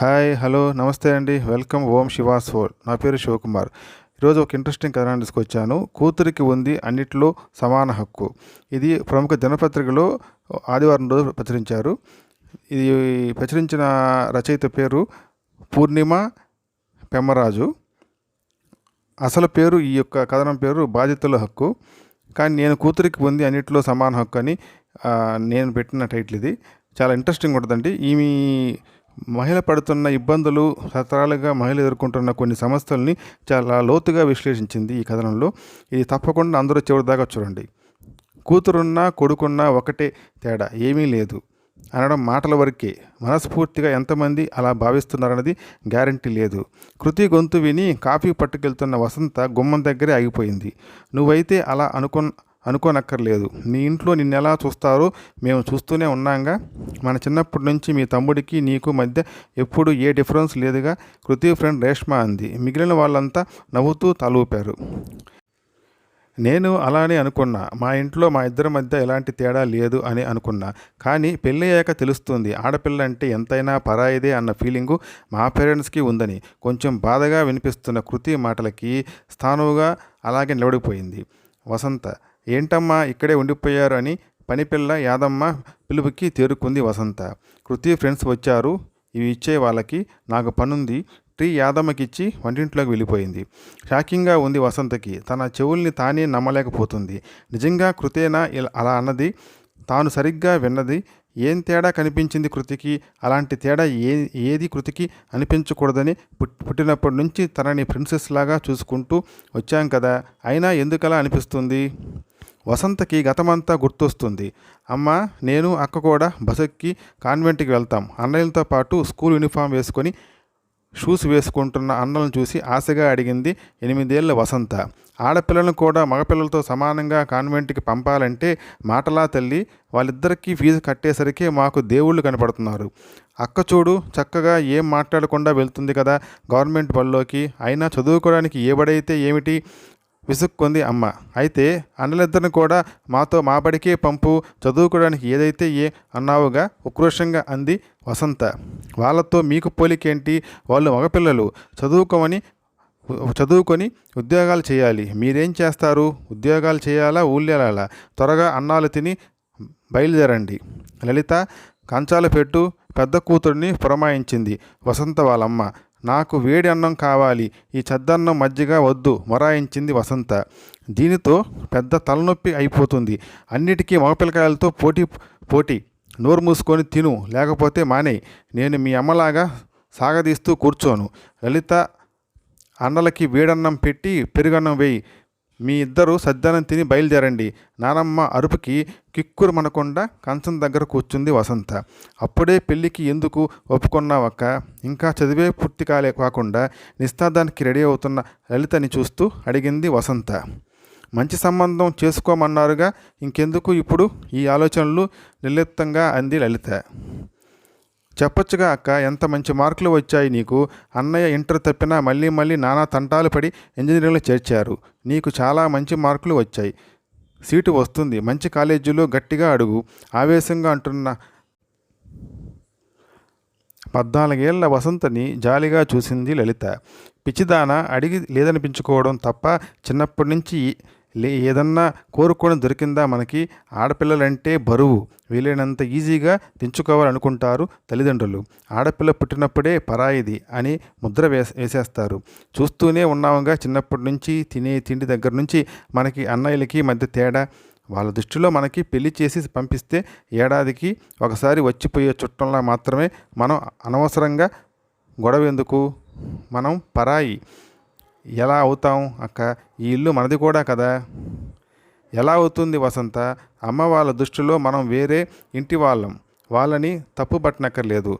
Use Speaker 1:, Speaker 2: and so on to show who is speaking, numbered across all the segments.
Speaker 1: Hi, hello, నమస్తే అండి. Welcome ఓం she was four. నా పేరు శివకుమార్. ఈరోజు ఒక ఇంట్రెస్టింగ్ కథనాన్ని తీసుకొచ్చాను. కూతురికి ఉంది అన్నిట్లో సమాన హక్కు. ఇది ప్రముఖ దినపత్రికలో ఆదివారం రోజు ప్రచురించారు. ఇది ప్రచురించిన రచయిత పేరు పూర్ణిమ పెమ్మరాజు. అసలు పేరు ఈ యొక్క కథనం పేరు బాధితుల హక్కు. కానీ నేను కూతురికి ఉంది అన్నిట్లో సమాన హక్కు అని నేను పెట్టిన టైటిల్ ఇది. చాలా ఇంట్రెస్టింగ్ ఉంటుందండి. ఈమె మహిళ పడుతున్న ఇబ్బందులు, తరతరాలుగా మహిళలు ఎదుర్కొంటున్న కొన్ని సమస్యల్ని చాలా లోతుగా విశ్లేషించింది ఈ కథనంలో. ఇది తప్పకుండా అందరూ చివరిదాకా చూడండి. కూతురున్నా కొడుకున్నా ఒకటే తేడా, ఏమీ లేదు అనడం మాటల వరకే. మనస్ఫూర్తిగా ఎంతమంది అలా భావిస్తున్నారన్నది గ్యారంటీ లేదు. కృతి గొంతు విని కాఫీ పట్టుకెళ్తున్న వసంత గుమ్మం దగ్గరే ఆగిపోయింది. నువ్వైతే అలా అనుకోనక్కర్లేదు. మీ ఇంట్లో నిన్నెలా చూస్తారో మేము చూస్తూనే ఉన్నాంగా. మన చిన్నప్పటి నుంచి మీ తమ్ముడికి నీకు మధ్య ఎప్పుడు ఏ డిఫరెన్స్ లేదుగా, కృతి ఫ్రెండ్ రేష్మ అంది. మిగిలిన వాళ్ళంతా నవ్వుతూ తలూపారు. నేను అలానే అనుకున్నా. మా ఇంట్లో మా ఇద్దరి మధ్య ఎలాంటి తేడా లేదు అని అనుకున్నా. కానీ పెళ్ళయ్యాక తెలుస్తుంది ఆడపిల్ల అంటే ఎంతైనా పరాయిదే అన్న ఫీలింగు మా పేరెంట్స్కి ఉందని. కొంచెం బాధగా వినిపిస్తున్న కృతి మాటలకి స్థానువుగా అలాగే నిలబడిపోయింది వసంత. ఏంటమ్మా ఇక్కడే ఉండిపోయారు అని పనిపిల్ల యాదమ్మ పిలుపుకి తేరుకుంది వసంత. కృతి ఫ్రెండ్స్ వచ్చారు, ఇవి ఇచ్చే వాళ్ళకి, నాకు పనుంది. టీ యాదమ్మకిచ్చి వంటింట్లోకి వెళ్ళిపోయింది. షాకింగ్గా ఉంది వసంతకి. తన చెవుల్ని తానే నమ్మలేకపోతుంది. నిజంగా కృతేనా అలా అన్నది? తాను సరిగ్గా విన్నది? ఏం తేడా కనిపించింది కృతికి? అలాంటి తేడా ఏది కృతికి అనిపించకూడదని పుట్టినప్పటి నుంచి తనని ప్రిన్సెస్ లాగా చూసుకుంటూ వచ్చాం కదా, అయినా ఎందుకలా అనిపిస్తుంది? వసంతకి గతమంతా గుర్తొస్తుంది. అమ్మ, నేను అక్క కూడా బస్సెక్కి కాన్వెంట్కి వెళ్తాం. అన్నయ్యలతో పాటు స్కూల్ యూనిఫామ్ వేసుకొని షూస్ వేసుకుంటున్న అన్నలను చూసి ఆశగా అడిగింది 8 ఏళ్ల వసంత. ఆడపిల్లలను కూడా మగపిల్లలతో సమానంగా కాన్వెంట్కి పంపాలంటే మాటలా తల్లి? వాళ్ళిద్దరికీ ఫీజు కట్టేసరికి మాకు దేవుళ్ళు కనపడుతున్నారు. అక్క చూడు, చక్కగా ఏం మాట్లాడకుండా వెళ్తుంది కదా గవర్నమెంట్ బళ్ళోకి. అయినా చదువుకోవడానికి ఏ బడైతే ఏమిటి? విసుక్కుంది అమ్మ. అయితే అన్నలిద్దరిని కూడా మా బడికే పంపు, చదువుకోవడానికి ఏదైతే అన్నావుగా ఉక్రోషంగా అంది వసంత. వాళ్ళతో మీకు పోలికేంటి? వాళ్ళు మగపిల్లలు, చదువుకొని ఉద్యోగాలు చేయాలి. మీరేం చేస్తారు? ఉద్యోగాలు చేయాలా, ఊళ్ళేలా? త్వరగా అన్నాలు తిని బయలుదేరండి. లలిత కంచాలు పెట్టు, పెద్ద కూతురిని పురమాయించింది వసంత వాళ్ళమ్మ. నాకు వేడి అన్నం కావాలి, ఈ చెద్దన్నం మజ్జిగ వద్దు మొరాయించింది వసంత. దీనితో పెద్ద తలనొప్పి అయిపోతుంది. అన్నిటికీ మగపిల్లకాయలతో పోటీ. నోరు మూసుకొని తిను, లేకపోతే మానేయి. నేను మీ అమ్మలాగా సాగదీస్తూ కూర్చోను. లలిత అన్నలకి వేడన్నం పెట్టి పెరుగన్నం వేయి. మీ ఇద్దరు సద్దనం తిని బయలుదేరండి. నానమ్మ అరుపుకి కిక్కురు మనకుండా కంచం దగ్గర కూర్చుంది వసంత. అప్పుడే పెళ్ళికి ఎందుకు ఒప్పుకున్నావక్క? ఇంకా చదివే పూర్తి కాకుండా నిస్తార్థానికి రెడీ అవుతున్న లలితని చూస్తూ అడిగింది వసంత. మంచి సంబంధం చేసుకోమన్నారుగా, ఇంకెందుకు ఇప్పుడు ఈ ఆలోచనలు? నిర్లిప్తంగా అంది లలిత. చెప్పొచ్చుగా అక్క, ఎంత మంచి మార్కులు వచ్చాయి నీకు. అన్నయ్య ఇంటర్ తప్పినా మళ్ళీ నానా తంటాలు పడి ఇంజనీరింగ్లో చేర్చారు. నీకు చాలా మంచి మార్కులు వచ్చాయి, సీటు వస్తుంది. మంచి కాలేజీలో గట్టిగా అడుగు, ఆవేశంగా అంటున్న 14 ఏళ్ల వసంతని జాలిగా చూసింది లలిత. పిచ్చిదాన, అడిగి లేదనిపించుకోవడం తప్ప చిన్నప్పటి నుంచి ఏదన్నా కోరుకొని దొరికిందా మనకి? ఆడపిల్లలంటే బరువు, వీలైనంత ఈజీగా తెంచుకోవాలనుకుంటారు తల్లిదండ్రులు. ఆడపిల్ల పుట్టినప్పుడే పరాయిది అని ముద్ర వేసేస్తారు. చూస్తూనే ఉన్నాముగా చిన్నప్పటి నుంచి. తినే తిండి దగ్గర నుంచి మనకి అన్నయ్యలకి మధ్య తేడా. వాళ్ళ దృష్టిలో మనకి పెళ్లి చేసి పంపిస్తే ఏడాదికి ఒకసారి వచ్చిపోయే చుట్టంలా మాత్రమే. మనం అనవసరంగా గొడవ ఎందుకు? మనం పరాయి ఎలా అవుతాం అక్క? ఈ ఇల్లు మనది కూడా కదా. ఎలా అవుతుంది వసంత? అమ్మ వాళ్ళ దృష్టిలో మనం వేరే ఇంటి వాళ్ళం. వాళ్ళని తప్పు పట్టనక్కర్లేదు.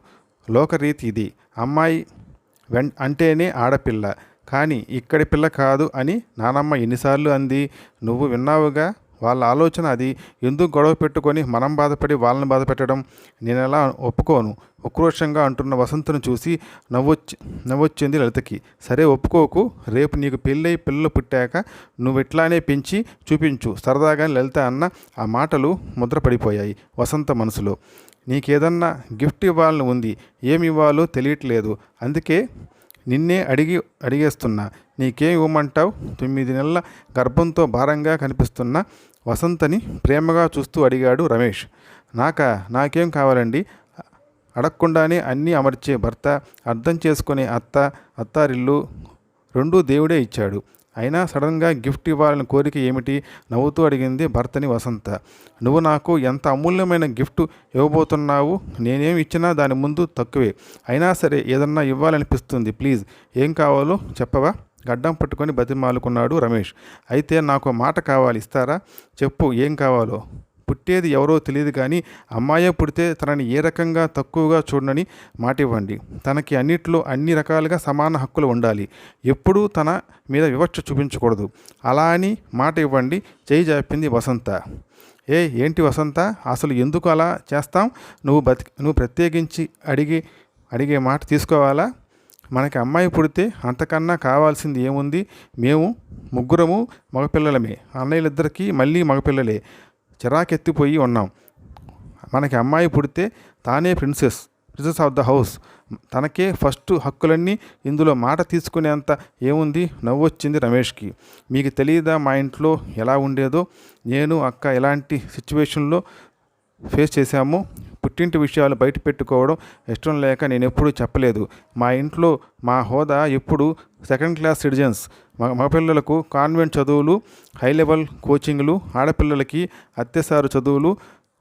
Speaker 1: లోకరీతి ఇది. అమ్మాయి అంటేనే ఆడపిల్ల, కానీ ఇక్కడి పిల్ల కాదు అని నానమ్మ ఎన్నిసార్లు అంది? నువ్వు విన్నావుగా. వాళ్ళ ఆలోచన అది. ఎందుకు గొడవ పెట్టుకొని మనం బాధపడి వాళ్ళని బాధపెట్టడం? నేనెలా ఒప్పుకోను, ఉక్రోషంగా అంటున్న వసంతను చూసి నవ్వొచ్చింది లలితకి. సరే ఒప్పుకోకు, రేపు నీకు పెళ్ళై పిల్లలు పుట్టాక నువ్వెట్లానే పెంచి చూపించు సరదాగా లలిత అన్న ఆ మాటలు ముద్రపడిపోయాయి వసంత మనసులో. నీకేదన్నా గిఫ్ట్ ఇవ్వాలని ఉంది, ఏమి ఇవ్వాలో తెలియట్లేదు. అందుకే నిన్నే అడిగేస్తున్నా. నీకేం ఇవ్వమంటావు? 9 నెలల గర్భంతో భారంగా కనిపిస్తున్న వసంతని ప్రేమగా చూస్తూ అడిగాడు రమేష్. నాకేం కావాలండి? అడగకుండానే అన్నీ అమర్చే భర్త, అర్థం చేసుకునే అత్తారిల్లు రెండూ దేవుడే ఇచ్చాడు. అయినా సడన్గా గిఫ్ట్ ఇవ్వాలని కోరిక ఏమిటి? నవ్వుతూ అడిగింది భర్తని వసంత. నువ్వు నాకు ఎంత అమూల్యమైన గిఫ్ట్ ఇవ్వబోతున్నావు? నేనేం ఇచ్చినా దాని ముందు తక్కువే. అయినా సరే ఏదన్నా ఇవ్వాలనిపిస్తుంది. ప్లీజ్, ఏం కావాలో చెప్పవా? గడ్డం పట్టుకొని బతిమాలుకున్నాడు రమేష్. అయితే నాకు మాట కావాలి, ఇస్తారా? చెప్పు, ఏం కావాలో. పుట్టేది ఎవరో తెలియదు కానీ అమ్మాయే పుడితే తనని ఏ రకంగా తక్కువగా చూడనని మాట ఇవ్వండి. తనకి అన్నిట్లో అన్ని రకాలుగా సమాన హక్కులు ఉండాలి. ఎప్పుడూ తన మీద వివక్ష చూపించకూడదు. అలా అని మాట ఇవ్వండి. చేయి జాపింది వసంత. ఏంటి వసంత, అసలు ఎందుకు అలా చేస్తాం? నువ్వు ప్రత్యేకించి అడిగే మాట తీసుకోవాలా? మనకి అమ్మాయి పుడితే అంతకన్నా కావాల్సింది ఏముంది? మేము ముగ్గురము మగపిల్లలమే, అన్నయ్యలిద్దరికీ మళ్ళీ మగపిల్లలే. చిరాకెత్తిపోయి ఉన్నాం. మనకి అమ్మాయి పుడితే తానే ప్రిన్సెస్ ఆఫ్ ద హౌస్. తనకే ఫస్ట్ హక్కులన్నీ. ఇందులో మాట తీసుకునేంత ఏముంది? నవ్వొచ్చింది రమేష్కి. మీకు తెలియదా మా ఇంట్లో ఎలా ఉండేదో? నేను అక్క ఎలాంటి సిచ్యువేషన్లో ఫేస్ చేశామో. పుట్టింటి విషయాలు బయట పెట్టుకోవడం ఇష్టం లేక నేను ఎప్పుడూ చెప్పలేదు. మా ఇంట్లో మా హోదా ఎప్పుడు సెకండ్ క్లాస్ సిటిజన్స్. మగపిల్లలకు కాన్వెంట్ చదువులు, హై లెవెల్ కోచింగ్లు, ఆడపిల్లలకి అత్యసారు చదువులు,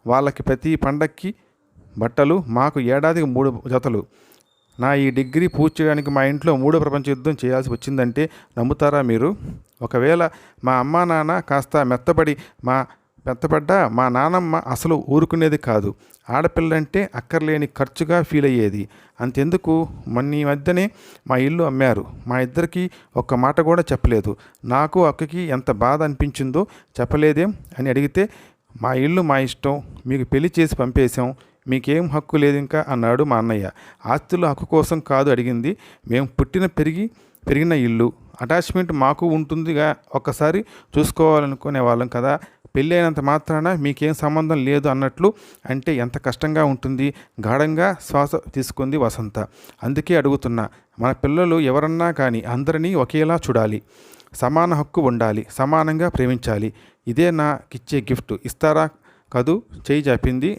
Speaker 1: వాళ్ళకి ప్రతి పండక్కి బట్టలు, మాకు ఏడాదికి 3 జతలు. నా ఈ డిగ్రీ పూర్తి చేయడానికి మా ఇంట్లో 3వ ప్రపంచ యుద్ధం చేయాల్సి వచ్చిందంటే నమ్ముతారా మీరు? ఒకవేళ మా అమ్మా నాన్న కాస్త మెత్తపడ్డా మా నానమ్మ అసలు ఊరుకునేది కాదు. ఆడపిల్లంటే అక్కర్లేని ఖర్చుగా ఫీల్ అయ్యేది. అంతెందుకు, మొన్న మధ్యనే మా ఇల్లు అమ్మారు. మా ఇద్దరికి ఒక్క మాట కూడా చెప్పలేదు. నాకు అక్కకి ఎంత బాధ అనిపించిందో చెప్పలేదేం అని అడిగితే, మా ఇల్లు మా ఇష్టం, మీకు పెళ్లి చేసి పంపేశాం, మీకేం హక్కు లేదు ఇంకా అన్నాడు మా అన్నయ్య. ఆస్తుల హక్కు కోసం కాదు అడిగింది, మేము పెరిగిన ఇల్లు అటాచ్మెంట్ మాకు ఉంటుందిగా, ఒక్కసారి చూసుకోవాలనుకునే వాళ్ళం కదా. పెళ్ళి అయినంత మాత్రాన మీకేం సంబంధం లేదు అన్నట్లు అంటే ఎంత కష్టంగా ఉంటుంది. గాఢంగా శ్వాస తీసుకుంది వసంత. అందుకే అడుగుతున్నా, మన పిల్లలు ఎవరన్నా కానీ అందరినీ ఒకేలా చూడాలి, సమాన హక్కు ఉండాలి, సమానంగా ప్రేమించాలి. ఇదే నాకిచ్చే గిఫ్ట్. ఇస్తారా? కదూ, చేయి జాపింది.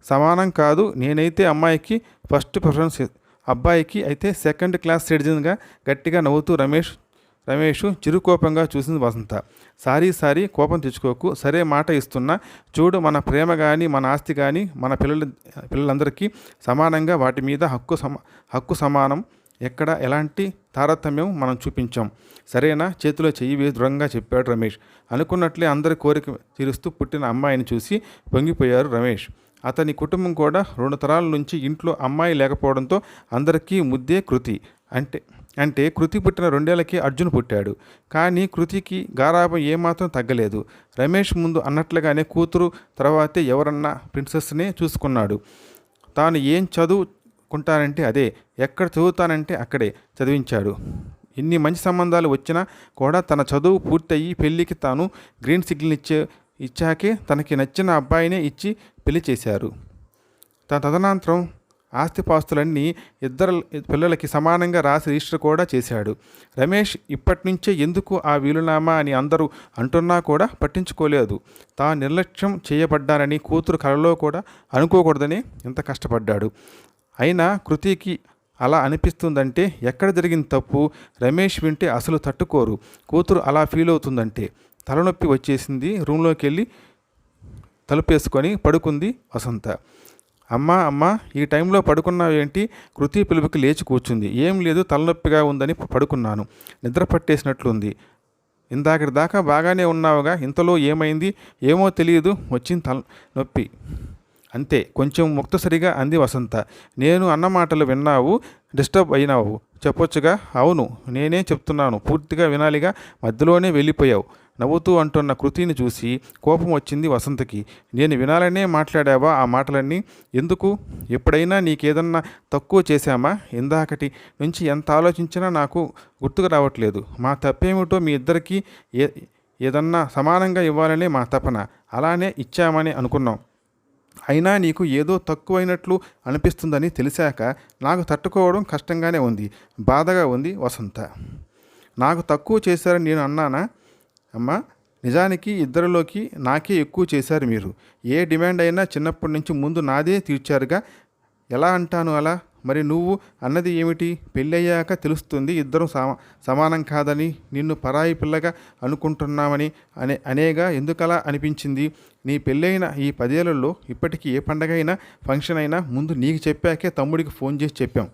Speaker 1: సమానం కాదు, నేనైతే అమ్మాయికి ఫస్ట్ ప్రిఫరెన్స్, అబ్బాయికి అయితే సెకండ్ క్లాస్ సిటిజన్గా గట్టిగా నవ్వుతూ రమేష్ చిరుకోపంగా చూసింది వసంత. సారీ కోపం తెచ్చుకోకు. సరే, మాట ఇస్తున్నా. చూడు, మన ప్రేమ కానీ మన ఆస్తి కానీ మన పిల్లలందరికీ సమానంగా వాటి మీద హక్కు సమానం. ఎక్కడ ఎలాంటి తారతమ్యం మనం చూపించాం. సరేనా? చేతిలో చెయ్యి వేసి దృఢంగా చెప్పాడు రమేష్. అనుకున్నట్లే అందరి కోరిక తీరుస్తూ పుట్టిన అమ్మాయిని చూసి పొంగిపోయారు రమేష్. అతని కుటుంబం కూడా 2 తరాల నుంచి ఇంట్లో అమ్మాయి లేకపోవడంతో అందరికీ ముద్దే కృతి. అంటే కృతి పుట్టిన 2 ఏళ్లకే అర్జున్ పుట్టాడు. కానీ కృతికి గారాబం ఏమాత్రం తగ్గలేదు. రమేష్ ముందు అన్నట్లుగానే కూతురు తర్వాతే ఎవరన్నా ప్రిన్సెస్నే చూసుకున్నాడు. తాను ఏం చదువుకుంటానంటే అదే, ఎక్కడ చదువుతానంటే అక్కడే చదివించాడు. ఇన్ని మంచి సంబంధాలు వచ్చినా కూడా తన చదువు పూర్తయ్యి పెళ్ళికి తాను గ్రీన్ సిగ్నల్ ఇచ్చాకే తనకి నచ్చిన అబ్బాయినే ఇచ్చి పెళ్లి చేశారు. తదనంతరం ఆస్తిపాస్తులన్నీ 2 పిల్లలకి సమానంగా రాసి రిజిస్టర్ కూడా చేశాడు. రమేష్ ఇప్పటినుంచే ఎందుకు ఆ వీలునామా అని అందరూ అంటున్నా కూడా పట్టించుకోలేదు. తాను నిర్లక్ష్యం చేయబడ్డానని కూతురు కలలో కూడా అనుకోకూడదని ఎంత కష్టపడ్డాడు. అయినా కృతికి అలా అనిపిస్తుందంటే ఎక్కడ జరిగిన తప్పు? రమేష్ వింటే అసలు తట్టుకోరు. కూతురు అలా ఫీల్ అవుతుందంటే తలనొప్పి వచ్చేసింది. రూమ్లోకి వెళ్ళి తలుపేసుకొని పడుకుంది వసంత. అమ్మా ఈ టైంలో పడుకున్నావేంటి? కృతి పిలుపుకి లేచి కూర్చుంది. ఏం లేదు, తలనొప్పిగా ఉందని పడుకున్నాను. నిద్ర పట్టేసినట్లుంది. ఇందాకటి దాకా బాగానే ఉన్నావుగా, ఇంతలో ఏమైంది? ఏమో తెలియదు, వచ్చింది తలనొప్పి అంతే, కొంచెం ముక్తసరిగా అంది వసంత. నేను అన్న మాటలు విన్నావు, డిస్టర్బ్ అయినావు, చెప్పొచ్చుగా. అవును, నేనే చెప్తున్నాను, పూర్తిగా వినాలిగా, మధ్యలోనే వెళ్ళిపోయావు. నవ్వుతూ అంటున్న కృతిని చూసి కోపం వచ్చింది వసంతకి. నేను వినాలనే మాట్లాడావా ఆ మాటలన్నీ? ఎందుకు? ఎప్పుడైనా నీకేదన్నా తక్కువ చేశామా? ఇందాకటి నుంచి ఎంత ఆలోచించినా నాకు గుర్తుకు రావట్లేదు. మా తప్పేమిటో మీ ఇద్దరికీ ఏదన్నా సమానంగా ఇవ్వాలనే మా తపన. అలానే ఇచ్చామని అనుకున్నాం. అయినా నీకు ఏదో తక్కువైనట్లు అనిపిస్తుందని తెలిసాక నాకు తట్టుకోవడం కష్టంగానే ఉంది, బాధగా ఉంది వసంత. నాకు తక్కువ చేశారని నేను అన్నానా అమ్మా? నిజానికి ఇద్దరిలోకి నాకే ఎక్కువ చేశారు మీరు. ఏ డిమాండ్ అయినా చిన్నప్పటి నుంచి ముందు నాదే తీర్చారుగా. ఎలా అంటాను అలా? మరి నువ్వు అన్నది ఏమిటి? పెళ్ళయ్యాక తెలుస్తుంది ఇద్దరం సమానం కాదని, నిన్ను పరాయి పిల్లగా అనుకుంటున్నామని అనేగా. ఎందుకలా అనిపించింది? నీ పెళ్ళైన ఈ 10 ఏళ్లలో ఇప్పటికీ ఏ పండగైనా ఫంక్షన్ అయినా ముందు నీకు చెప్పాకే తమ్ముడికి ఫోన్ చేసి చెప్పాం.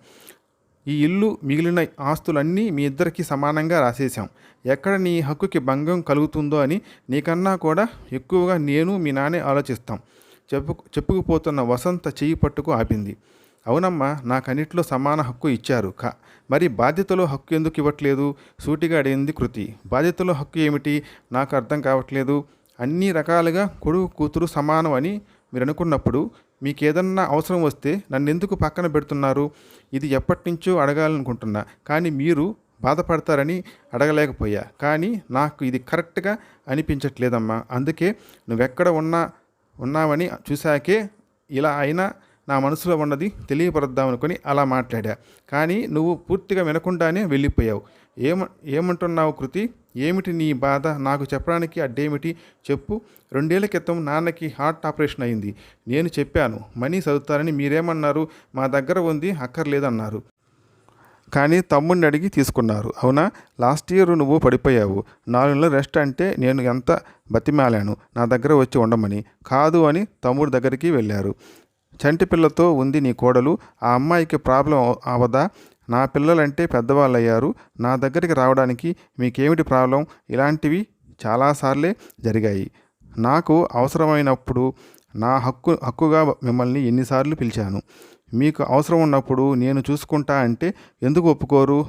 Speaker 1: ఈ ఇల్లు మిగిలిన ఆస్తులన్నీ మీ ఇద్దరికి సమానంగా రాసేశాం. ఎక్కడ నీ హక్కుకి భంగం కలుగుతుందో అని నీకన్నా కూడా ఎక్కువగా నేను మీ నాన్నే ఆలోచిస్తాం. చెప్పుకుపోతున్న వసంత చెయ్యి పట్టుకు ఆపింది. అవునమ్మా, నాకన్నిట్లో సమాన హక్కు ఇచ్చారు. మరి బాధ్యతలో హక్కు ఎందుకు ఇవ్వట్లేదు? సూటిగా అడిగింది కృతి. బాధ్యతలో హక్కు ఏమిటి? నాకు అర్థం కావట్లేదు. అన్ని రకాలుగా కొడుకు కూతురు సమానం అని మీరు అనుకున్నప్పుడు మీకేదన్నా అవసరం వస్తే నన్నెందుకు పక్కన పెడుతున్నారు? ఇది ఎప్పటి నుంచో అడగాలనుకుంటున్నా, కానీ మీరు బాధపడతారని అడగలేకపోయా. కానీ నాకు ఇది కరెక్ట్గా అనిపించట్లేదమ్మా. అందుకే నువ్వెక్కడ ఉన్నావని చూశాకే ఇలా అయినా నా మనసులో ఉన్నది తెలియపరుద్దామనుకొని అలా మాట్లాడా. కానీ నువ్వు పూర్తిగా వినకుండానే వెళ్ళిపోయావు. ఏమంటున్నావు కృతి? ఏమిటి నీ బాధ? నాకు చెప్పడానికి అడ్డేమిటి చెప్పు. 2 ఏళ్ల క్రితం నాన్నకి హార్ట్ ఆపరేషన్ అయింది. నేను చెప్పాను మనీ చదువుతారని. మీరేమన్నారు? మా దగ్గర ఉంది, అక్కర్లేదన్నారు. కానీ తమ్ముడిని అడిగి తీసుకున్నారు. అవునా? లాస్ట్ ఇయర్ నువ్వు పడిపోయావు. 4 నెలలు రెస్ట్ అంటే నేను ఎంత బతిమాలాను నా దగ్గర వచ్చి ఉండమని. కాదు అని తమ్ముడి దగ్గరికి వెళ్ళారు. చంటి పిల్లతో ఉంది నీ కోడలు. ఆ అమ్మాయికి ప్రాబ్లం అవదా? నా పిల్లలంటే పెద్దవాళ్ళయ్యారు, నా దగ్గరికి రావడానికి మీకేమిటి ప్రాబ్లం? ఇలాంటివి చాలాసార్లే జరిగాయి. నాకు అవసరమైనప్పుడు నా హక్కుగా మిమ్మల్ని ఎన్నిసార్లు పిలిచాను. మీకు అవసరం ఉన్నప్పుడు నేను చూసుకుంటా అంటే ఎందుకు ఒప్పుకోరు?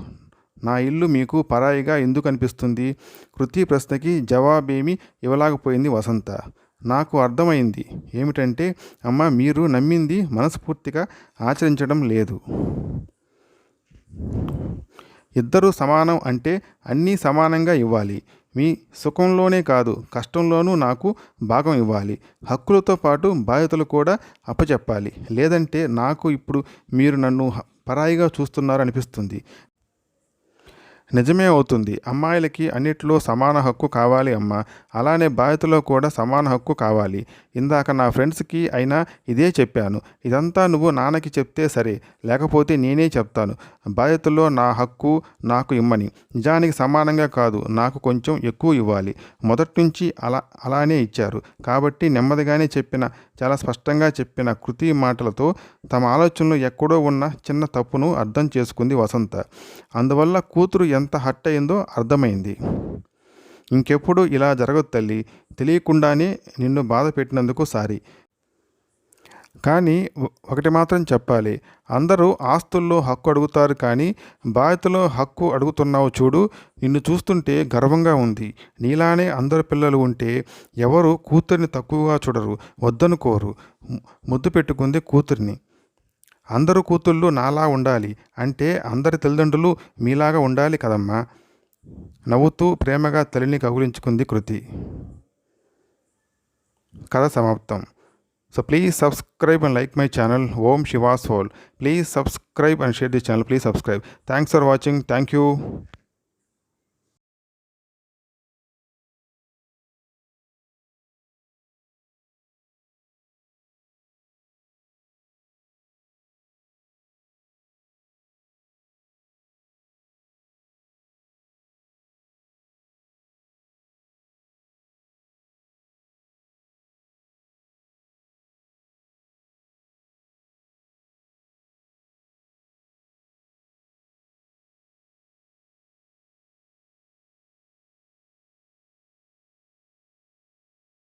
Speaker 1: నా ఇల్లు మీకు పరాయిగా ఎందుకు అనిపిస్తుంది? కృతి ప్రశ్నకి జవాబేమీ ఇవ్వలేకపోయింది వసంత. నాకు అర్థమైంది ఏమిటంటే, అమ్మ, మీరు నమ్మింది మనస్ఫూర్తిగా ఆచరించడం లేదు. ఇద్దరూ సమానం అంటే అన్నీ సమానంగా ఇవ్వాలి. మీ సుఖంలోనే కాదు కష్టంలోనూ నాకు భాగం ఇవ్వాలి. హక్కులతో పాటు బాధ్యతలు కూడా అప్పచెప్పాలి. లేదంటే నాకు ఇప్పుడు మీరు నన్ను పరాయిగా చూస్తున్నారు అనిపిస్తుంది. నిజమే అవుతుంది. అమ్మాయిలకి అన్నిట్లో సమాన హక్కు కావాలి అమ్మ. అలానే బాధ్యతలో కూడా సమాన హక్కు కావాలి. ఇందాక నా ఫ్రెండ్స్కి అయినా ఇదే చెప్పాను. ఇదంతా నువ్వు నాన్నకి చెప్తే సరే, లేకపోతే నేనే చెప్తాను. బాధ్యతలో నా హక్కు నాకు ఇమ్మని. నిజానికి సమానంగా కాదు, నాకు కొంచెం ఎక్కువ ఇవ్వాలి. మొదటి నుంచి అలానే ఇచ్చారు. కాబట్టి నెమ్మదిగానే చాలా స్పష్టంగా చెప్పిన కృతి మాటలతో తమ ఆలోచనలో ఎక్కడో ఉన్న చిన్న తప్పును అర్థం చేసుకుంది వసంత. అందువల్ల కూతురు ఎంత హర్ట్ అయిందో అర్థమైంది. ఇంకెప్పుడు ఇలా జరగదు తల్లి. తెలియకుండానే నిన్ను బాధ పెట్టినందుకు సారీ. కానీ ఒకటి మాత్రం చెప్పాలి. అందరూ ఆస్తుల్లో హక్కు అడుగుతారు, కానీ బాధ్యతలో హక్కు అడుగుతున్నావు చూడు. నిన్ను చూస్తుంటే గర్వంగా ఉంది. నీలానే అందరు పిల్లలు ఉంటే ఎవరు కూతుర్ని తక్కువగా చూడరు, వద్దనుకోరు. ముద్దు పెట్టుకుంది కూతుర్ని. అందరూ కూతుళ్ళు నాలా ఉండాలి అంటే అందరి తల్లిదండ్రులు మీలాగా ఉండాలి కదమ్మా. నవ్వుతూ ప్రేమగా తల్లిని కౌగిలించుకుంది కృతి. కథ సమాప్తం. So please subscribe and like my channel Om Shiva's Soul. Please subscribe and share this channel. Please subscribe. Thanks for watching. Thank you.